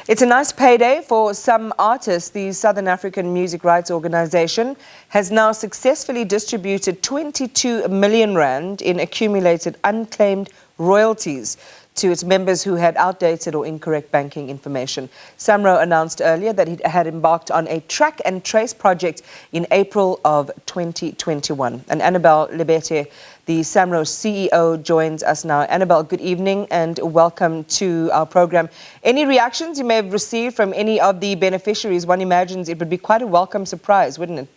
It's a nice payday for some artists. The Southern African Music Rights Organization has now successfully distributed 22 million rand in accumulated unclaimed royalties to its members who had outdated or incorrect banking information. Samro announced earlier that it had embarked on a track and trace project in April of 2021. And Annabelle Lebete, the Samro CEO, joins us now. Annabelle, good evening and welcome to our program. Any reactions you may have received from any of the beneficiaries? One imagines it would be quite a welcome surprise, wouldn't it?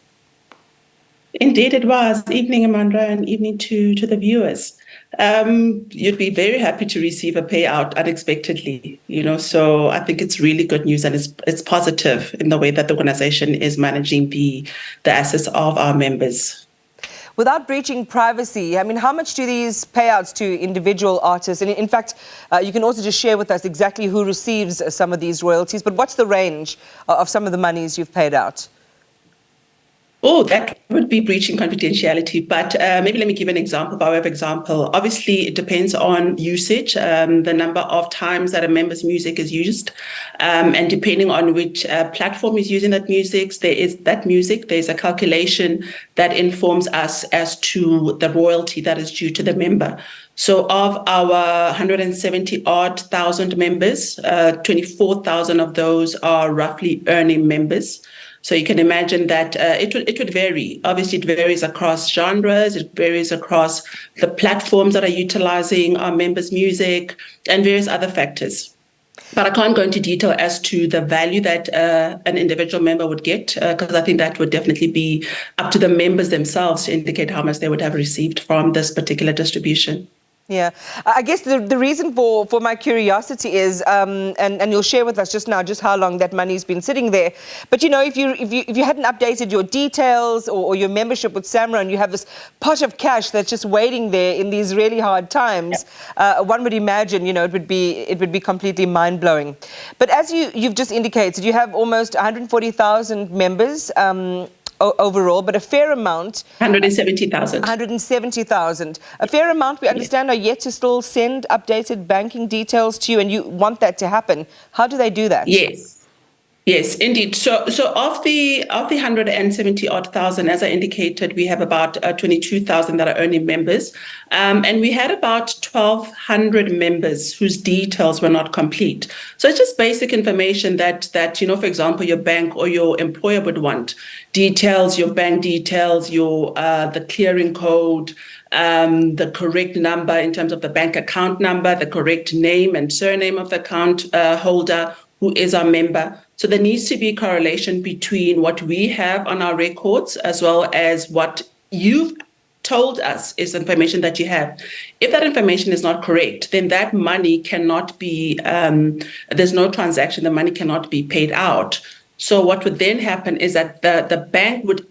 Indeed it was. Evening, Amanda, and evening to the viewers. You'd be very happy to receive a payout unexpectedly, so I think it's really good news, and it's positive in the way that the organization is managing the assets of our members. Without breaching privacy, I mean, how much do these payouts to individual artists? And in fact, you can also just share with us exactly who receives some of these royalties, but what's the range of some of the monies you've paid out? Oh, that would be breaching confidentiality, but maybe let me give an example. By way of example, obviously it depends on usage, the number of times that a member's music is used, and depending on which platform is using that music, there's a calculation that informs us as to the royalty that is due to the member. So of our 170-odd thousand members, 24,000 of those are roughly earning members. So you can imagine that it would vary. Obviously, it varies across genres, it varies across the platforms that are utilizing our members' music and various other factors. But I can't go into detail as to the value that an individual member would get, because I think that would definitely be up to the members themselves to indicate how much they would have received from this particular distribution. Yeah, I guess the reason for my curiosity is, and you'll share with us just now just how long that money's been sitting there. But if you hadn't updated your details or your membership with Samro, and you have this pot of cash that's just waiting there in these really hard times, one would imagine it would be completely mind blowing. But as you've just indicated, you have almost 140,000 members. Overall, but a fair amount. 170,000. 170,000. A fair amount, we understand, are yet to still send updated banking details to you, and you want that to happen. How do they do that? Yes, indeed. So of the 170-odd thousand, as I indicated, we have about 22,000 that are earning members, and we had about 1,200 members whose details were not complete. So it's just basic information that for example, your bank or your employer would want details, your bank details, your the clearing code, the correct number in terms of the bank account number, the correct name and surname of the account holder who is our member. So there needs to be a correlation between what we have on our records as well as what you've told us is information that you have. If that information is not correct, then that money cannot be, there's no transaction, the money cannot be paid out. So what would then happen is that the bank would,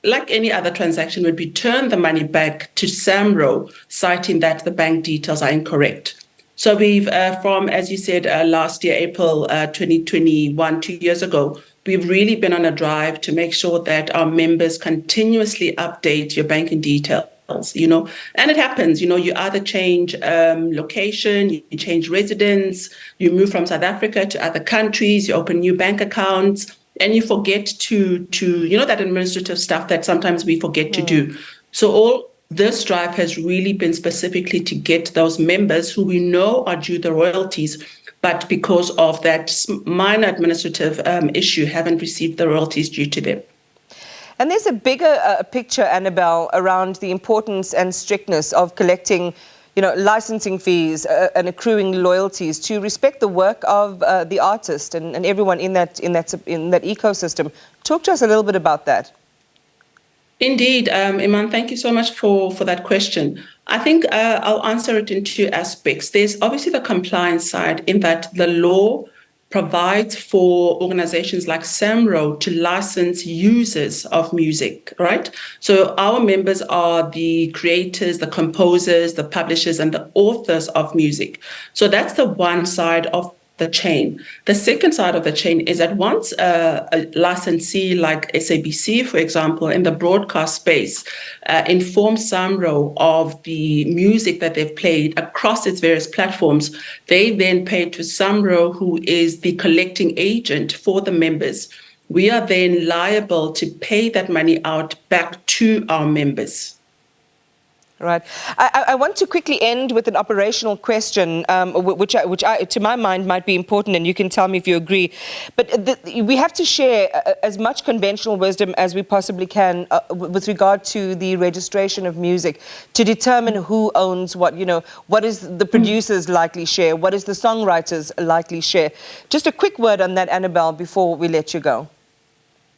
like any other transaction, would return the money back to Samro, citing that the bank details are incorrect. So we've, from, as you said, last year, April 2021, 2 years ago, we've really been on a drive to make sure that our members continuously update your banking details, and it happens, you either change location, you change residence, you move from South Africa to other countries, you open new bank accounts, and you forget to that administrative stuff that sometimes we forget to do. So all this drive has really been specifically to get those members who we know are due the royalties, but because of that minor administrative issue, haven't received the royalties due to them. And there's a bigger picture, Annabelle, around the importance and strictness of collecting, licensing fees and accruing loyalties to respect the work of the artist and everyone in that ecosystem. Talk to us a little bit about that. Indeed, Iman, thank you so much for that question. I think I'll answer it in two aspects. There's obviously the compliance side, in that the law provides for organizations like Samro to license users of music, right? So our members are the creators, the composers, the publishers, and the authors of music. So that's the one side of the chain. The second side of the chain is that once a licensee like SABC, for example, in the broadcast space, informs Samro of the music that they've played across its various platforms, they then pay to Samro, who is the collecting agent for the members. We are then liable to pay that money out back to our members. Right. I want to quickly end with an operational question, which to my mind might be important, and you can tell me if you agree. But we have to share as much conventional wisdom as we possibly can with regard to the registration of music to determine who owns what. You know, what is the producer's likely share? What is the songwriter's likely share? Just a quick word on that, Annabelle, before we let you go.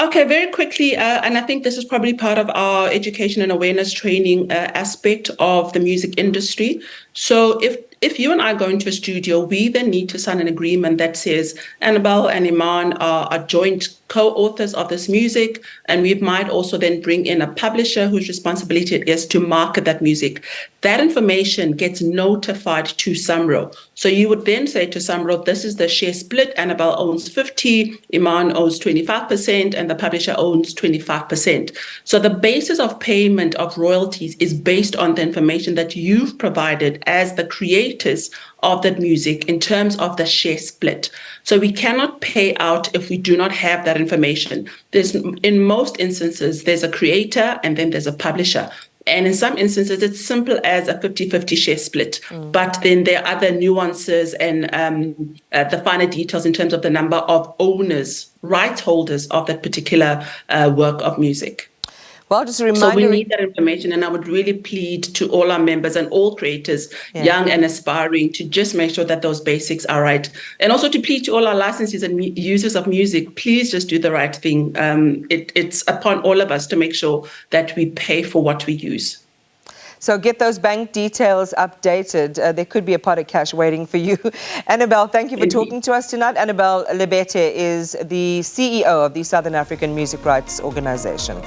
Okay, very quickly, and I think this is probably part of our education and awareness training aspect of the music industry. So if you and I go into a studio, we then need to sign an agreement that says Annabelle and Iman are joint co-authors of this music, and we might also then bring in a publisher whose responsibility it is to market that music. That information gets notified to Samro. So you would then say to Samro, this is the share split. Annabelle owns 50, Iman owns 25%, and the publisher owns 25%. So the basis of payment of royalties is based on the information that you've provided as the creators of that music in terms of the share split. So we cannot pay out if we do not have that information. In most instances, there's a creator and then there's a publisher. And in some instances, it's simple as a 50-50 share split. But then there are other nuances and the finer details in terms of the number of owners, rights holders of that particular work of music. Well, just a reminder. So we need that information, and I would really plead to all our members and all creators, young and aspiring, to just make sure that those basics are right. And also to plead to all our licensees and users of music, please just do the right thing. It's upon all of us to make sure that we pay for what we use. So get those bank details updated. There could be a pot of cash waiting for you. Annabelle, thank you for talking to us tonight. Annabelle Lebete is the CEO of the Southern African Music Rights Organization.